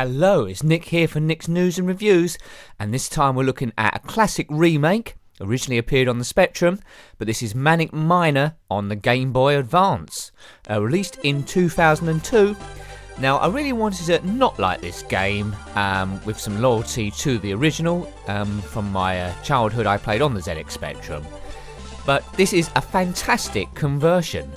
Hello, it's Nick here for Nick's News and Reviews, and this time we're looking at a classic remake. Originally appeared on the Spectrum, but this is MANIC MINER on the Game Boy Advance, released in 2002. Now, I really wanted to not like this game, with some loyalty to the original. From my childhood, I played on the ZX Spectrum, but this is a fantastic conversion.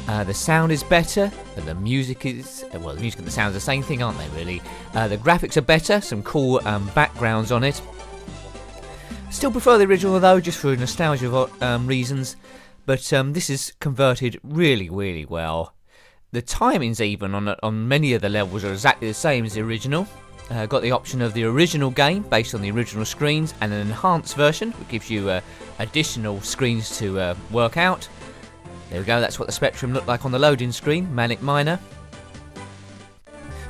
The sound is better, the music is, well, the music and the sound are the same thing, aren't they, really? The graphics are better, some cool backgrounds on it. Still prefer the original though, just for nostalgia reasons, but this is converted really, really well. The timings even on many of the levels are exactly the same as the original. Got the option of the original game based on the original screens, and an enhanced version which gives you additional screens to work out. There we go, that's what the Spectrum looked like on the loading screen, MANIC MINER.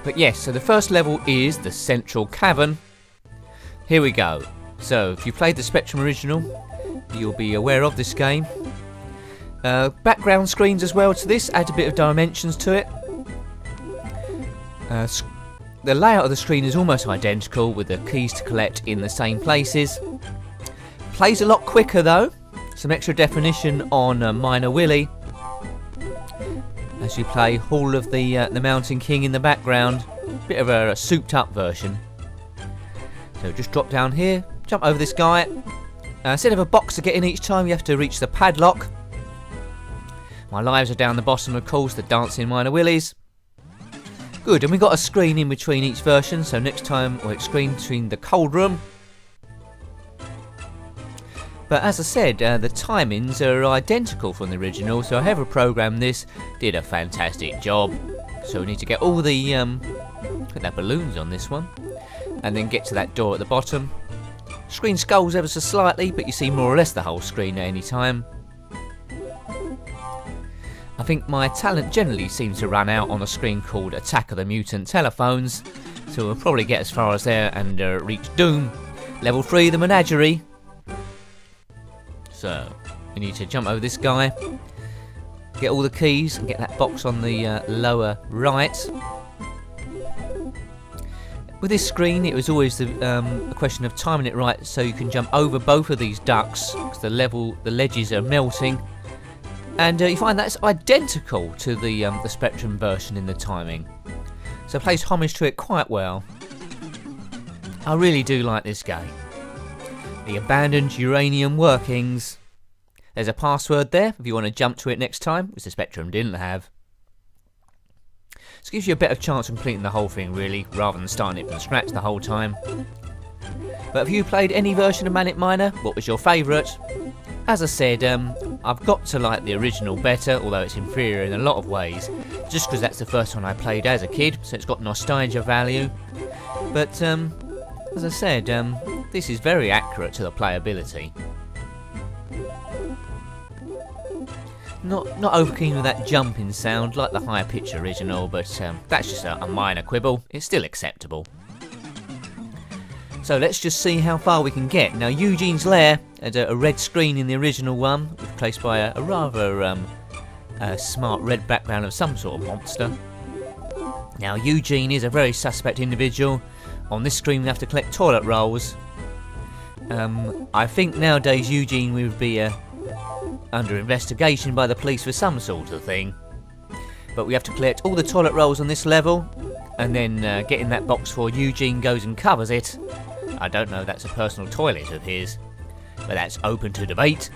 But yes, so the first level is the Central Cavern. Here we go. So, if you played the Spectrum original, you'll be aware of this game. Background screens as well to this, add a bit of dimensions to it. The layout of the screen is almost identical, with the keys to collect in the same places. Plays a lot quicker though. Some extra definition on Miner Willie as you play Hall of the Mountain King in the background. Bit of a souped up version. So just drop down here, jump over this guy. Instead of a box to get in each time, you have to reach the padlock. My lives are down the bottom, of course, the dancing Miner Willies. Good, and we got a screen in between each version, so next time we'll screen between the cold room. But as I said, the timings are identical from the original, so whoever programmed this did a fantastic job. So we need to get all the balloons on this one, and then get to that door at the bottom. Screen sculls ever so slightly, but you see more or less the whole screen at any time. I think my talent generally seems to run out on a screen called Attack of the Mutant Telephones, so we'll probably get as far as there and reach Doom. Level 3, the Menagerie. So, we need to jump over this guy, get all the keys, and get that box on the lower right. With this screen, it was always a question of timing it right so you can jump over both of these ducts, because the ledges are melting. And you find that's identical to the Spectrum version in the timing. So it plays homage to it quite well. I really do like this game. The abandoned uranium workings. There's a password there if you want to jump to it next time, which the Spectrum didn't have. This gives you a better chance of completing the whole thing really, rather than starting it from scratch the whole time. But have you played any version of MANIC MINER? What was your favourite? As I said, I've got to like the original better, although it's inferior in a lot of ways, just because that's the first one I played as a kid, so it's got nostalgia value. But as I said, this is very accurate to the playability. Not over keen with that jumping sound like the higher pitch original, but that's just a minor quibble. It's still acceptable. So let's just see how far we can get. Now, Eugene's Lair had a red screen in the original one, replaced by a rather smart red background of some sort of monster. Now, Eugene is a very suspect individual. On this screen we have to collect toilet rolls. I think nowadays Eugene would be under investigation by the police for some sort of thing. But we have to collect all the toilet rolls on this level, and then get in that box before Eugene goes and covers it. I don't know if that's a personal toilet of his, but that's open to debate.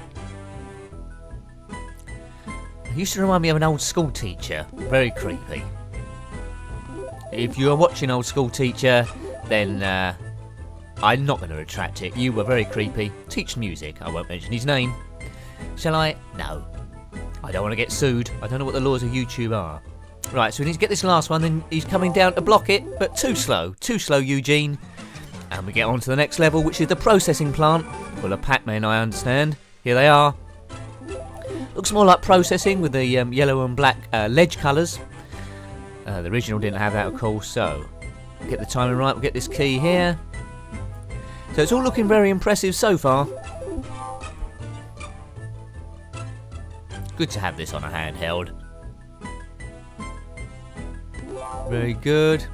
He used to remind me of an old school teacher. Very creepy. If you are watching Old School Teacher, then I'm not going to retract it. You were very creepy. Teach music. I won't mention his name. Shall I? No. I don't want to get sued. I don't know what the laws of YouTube are. Right, so we need to get this last one, then he's coming down to block it, but too slow. Too slow, Eugene. And we get on to the next level, which is the processing plant. Full of Pac-Men, I understand. Here they are. Looks more like processing with the yellow and black ledge colours. The original didn't have that, of course, so get the timing right, we'll get this key here. So it's all looking very impressive so far. Good to have this on a handheld. Very good.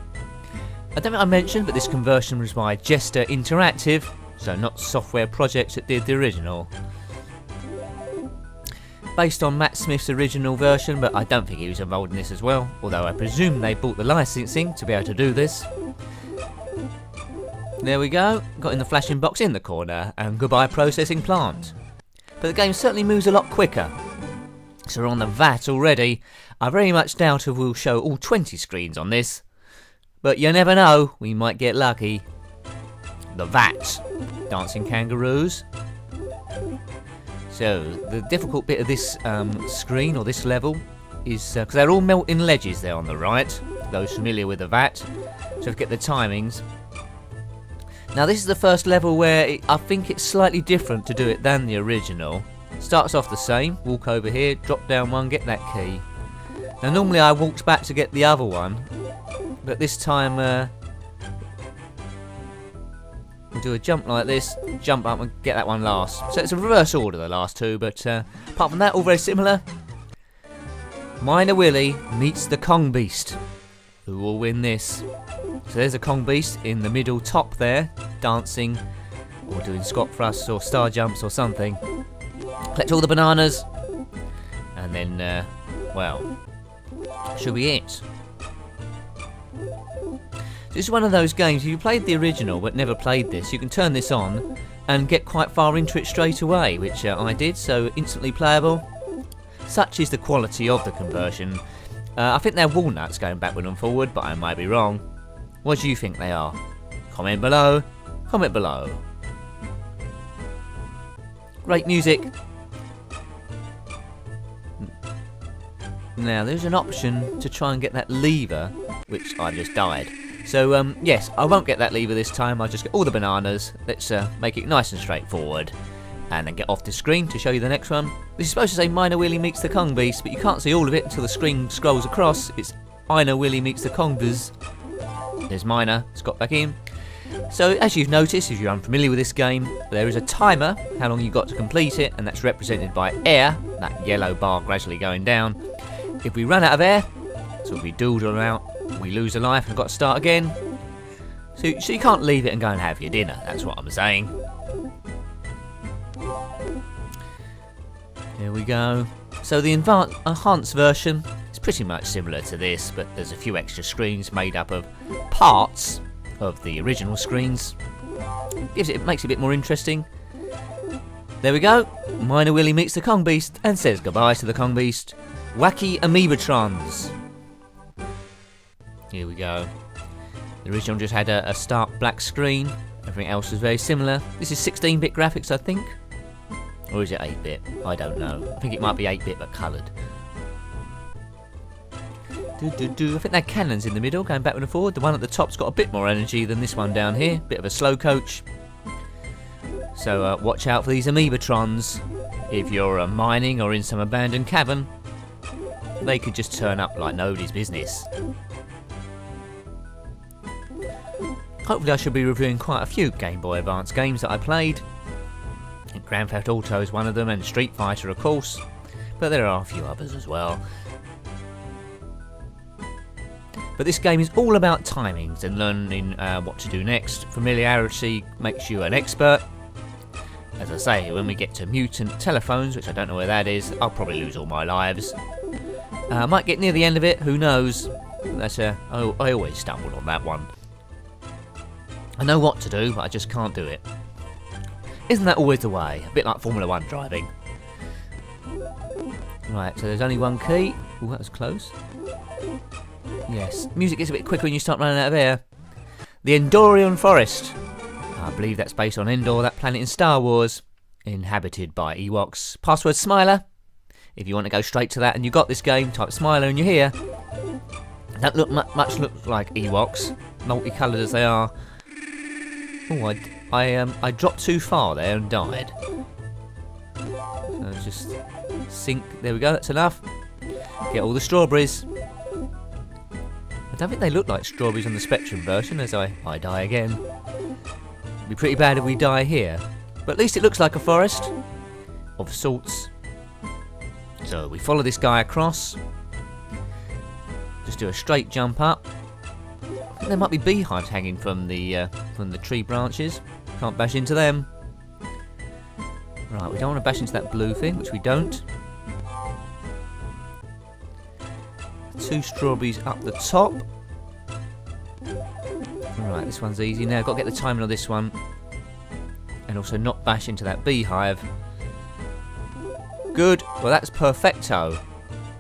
I don't think I mentioned, but this conversion was by Jester Interactive, so not Software Projects that did the original. Based on Matt Smith's original version, but I don't think he was involved in this as well, although I presume they bought the licensing to be able to do this. There we go, got in the flashing box in the corner, and goodbye processing plant. But the game certainly moves a lot quicker. So we're on the Vat already. I very much doubt if we'll show all 20 screens on this, but you never know, we might get lucky. The Vat, dancing kangaroos. So the difficult bit of this screen, or this level, is because they're all melting ledges there on the right, those familiar with the Vat, so get the timings. Now this is the first level where I think it's slightly different to do it than the original. Starts off the same, walk over here, drop down one, get that key. Now normally I walked back to get the other one, but this time we'll do a jump like this, jump up and get that one last. So it's a reverse order, the last two, but apart from that, all very similar. Miner Willie meets the Kong Beast. Who will win this? So there's a Kong Beast in the middle top there, dancing, or doing squat thrusts or star jumps or something. Collect all the bananas, and then, well, should be it. This is one of those games, if you played the original but never played this, you can turn this on and get quite far into it straight away, which I did, so instantly playable. Such is the quality of the conversion. I think they're walnuts going backward and forward, but I might be wrong. What do you think they are? Comment below. Comment below. Great music. Now there's an option to try and get that lever, which I just died. So yes, I won't get that lever this time, I'll just get all the bananas. Let's make it nice and straightforward. And then get off the screen to show you the next one. This is supposed to say Miner Willie meets the Kong Beast, but you can't see all of it until the screen scrolls across. It's Miner Willie meets the Kong Beast. There's Miner, it's got back in. So as you've noticed, if you're unfamiliar with this game, there is a timer, how long you've got to complete it, and that's represented by air, that yellow bar gradually going down. If we run out of air, so if we doodle out, we lose a life and got to start again. So you can't leave it and go and have your dinner, that's what I'm saying. Here we go. So the enhanced version is pretty much similar to this, but there's a few extra screens made up of parts of the original screens. It makes it a bit more interesting. There we go. Miner Willie meets the Kong Beast and says goodbye to the Kong Beast. Wacky Amoebatrons. Here we go. The original just had a stark black screen. Everything else was very similar. This is 16-bit graphics, I think. Or is it 8-bit? I don't know. I think it might be 8-bit but coloured. I think that cannon's in the middle, going backward and forward. The one at the top's got a bit more energy than this one down here. Bit of a slow coach. So watch out for these Amoebatrons. If you're mining or in some abandoned cavern, they could just turn up like nobody's business. Hopefully I should be reviewing quite a few Game Boy Advance games that I played. Grand Theft Auto is one of them, and Street Fighter of course, but there are a few others as well. But this game is all about timings and learning what to do next. Familiarity makes you an expert. As I say, when we get to mutant telephones, which I don't know where that is, I'll probably lose all my lives. I might get near the end of it, who knows. That's I always stumble on that one. I know what to do, but I just can't do it. Isn't that always the way? A bit like Formula 1 driving. Right, so there's only one key. Oh, that was close. Yes, music gets a bit quicker when you start running out of air. The Endorian Forest. I believe that's based on Endor, that planet in Star Wars, inhabited by Ewoks. Password Smiler. If you want to go straight to that and you got this game, type Smiler and you're here. Don't look much look like Ewoks, multicoloured as they are. Oh, I dropped too far there and died. So just sink. There we go. That's enough. Get all the strawberries. I don't think they look like strawberries on the Spectrum version, as I die again. It'd be pretty bad if we die here. But at least it looks like a forest of sorts. So we follow this guy across. Just do a straight jump up. there might be beehives hanging from the tree branches. Can't bash into them. Right, we don't want to bash into that blue thing, which we don't. 2 strawberries up the top. Right, this one's easy now. Got to get the timing on this one. And also not bash into that beehive. Good. Well, that's perfecto.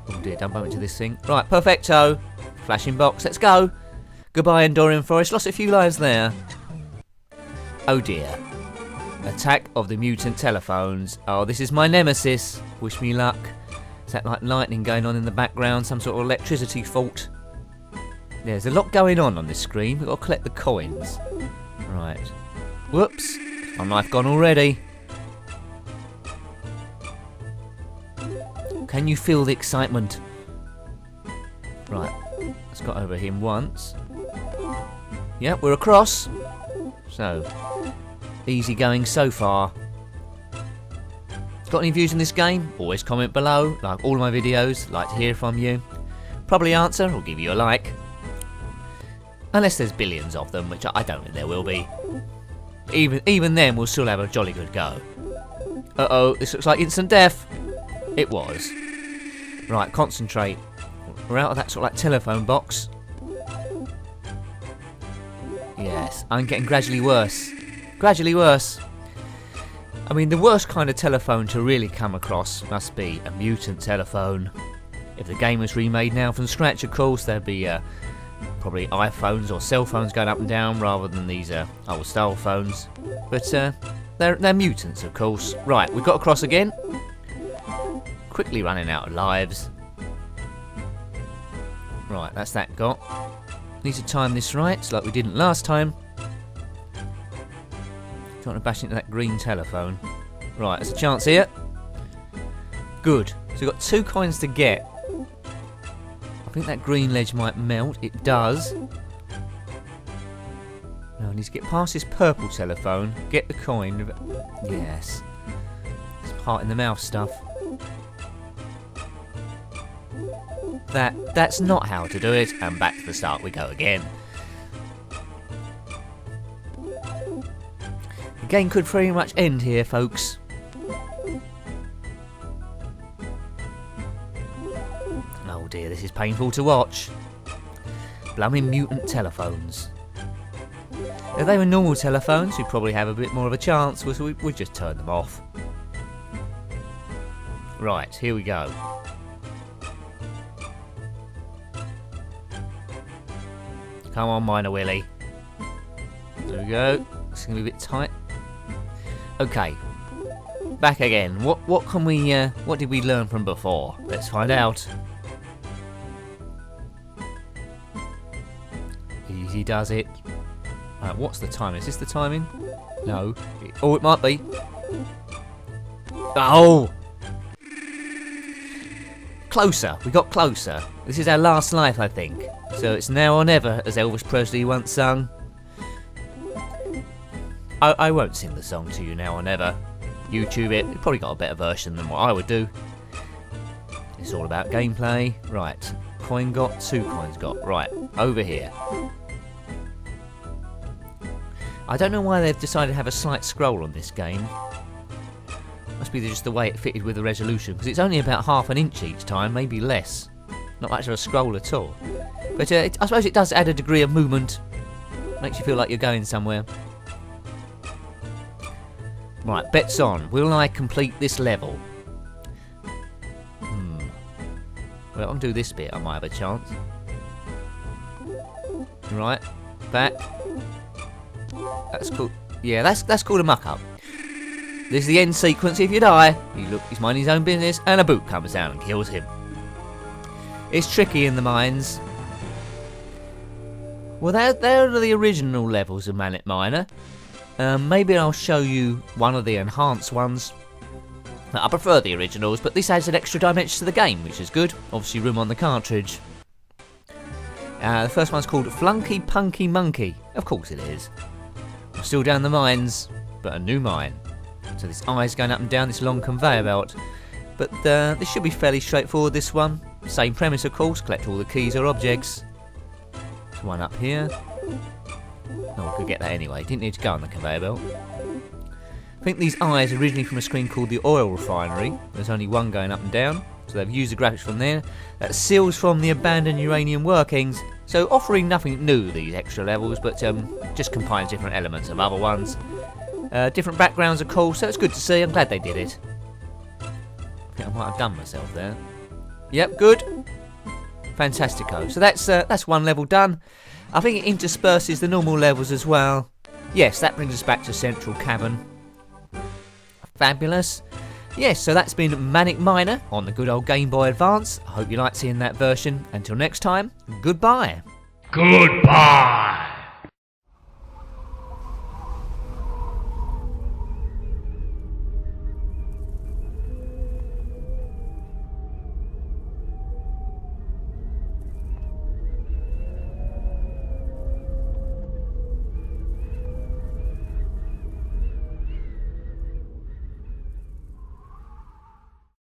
Oh dear, don't bump into this thing. Right, perfecto. Flashing box. Let's go. Goodbye, Endorian Forest. Lost a few lives there. Oh dear. Attack of the mutant telephones. Oh, this is my nemesis. Wish me luck. Is that like lightning going on in the background? Some sort of electricity fault? There's a lot going on this screen. We've got to collect the coins. Right. Whoops. My knife gone already. Can you feel the excitement? Right. Let's got over him once. Yep, we're across. So, easy going so far. Got any views in this game? Always comment below. Like all my videos. Like to hear from you. Probably answer or give you a like. Unless there's billions of them, which I don't think there will be. Even then, we'll still have a jolly good go. Uh-oh, this looks like instant death. It was. Right, concentrate. We're out of that sort of like telephone box. Yes, I'm getting gradually worse. Gradually worse. I mean, the worst kind of telephone to really come across must be a mutant telephone. If the game was remade now from scratch, of course, there'd be probably iPhones or cell phones going up and down rather than these old style phones. But they're mutants, of course. Right, we've got across again. Quickly running out of lives. Right, that's that got. Need to time this right, like we didn't last time. Don't want to bash into that green telephone. Right, there's a chance here. Good. So we've got 2 coins to get. I think that green ledge might melt. It does. Now I need to get past this purple telephone. Get the coin. Yes. It's heart in the mouth stuff. That's not how to do it. And back to the start we go again. The game could pretty much end here, folks. Oh dear, this is painful to watch. Blooming mutant telephones. If they were normal telephones, we'd probably have a bit more of a chance, so we'd just turn them off. Right, here we go. Come on, Miner Willie. There we go. It's going to be a bit tight. Okay. Back again. What can we what did we learn from before? Let's find out. Easy does it. Right, what's the time? Is this the timing? No. Oh, it might be. Oh! Closer. We got closer. This is our last life, I think. So it's now or never, as Elvis Presley once sung. I won't sing the song to you now or never. YouTube it. It's probably got a better version than what I would do. It's all about gameplay. Right. Coin got. 2 coins got. Right. Over here. I don't know why they've decided to have a slight scroll on this game. Must be just the way it fitted with the resolution, because it's only about ½ an inch each time, maybe less. Not much of a scroll at all. But I suppose it does add a degree of movement. Makes you feel like you're going somewhere. Right, bets on. Will I complete this level? Well, I'll do this bit, I might have a chance. Right, back. That's cool. Yeah, that's called a muck-up. This is the end sequence. If you die, he's minding his own business, and a boot comes down and kills him. It's tricky in the mines. Well, there are the original levels of MANIC MINER. Maybe I'll show you one of the enhanced ones. I prefer the originals, but this adds an extra dimension to the game, which is good. Obviously, room on the cartridge. The first one's called Flunky Punky Monkey. Of course it is. I'm still down the mines, but a new mine. So this eye's going up and down this long conveyor belt. But this should be fairly straightforward, this one. Same premise, of course. Collect all the keys or objects. There's one up here. Oh, we could get that anyway. Didn't need to go on the conveyor belt. I think these eyes are originally from a screen called the oil refinery. There's only one going up and down, so they've used the graphics from there. That's seals from the abandoned uranium workings, so offering nothing new, these extra levels, but just combines different elements of other ones. Different backgrounds are cool, so it's good to see. I'm glad they did it. I think I might have done myself there. Yep, good. Fantastico. So that's one level done. I think it intersperses the normal levels as well. Yes, that brings us back to Central Cavern. Fabulous. Yes, so that's been MANIC MINER on the good old Game Boy Advance. I hope you like seeing that version. Until next time, goodbye. Goodbye.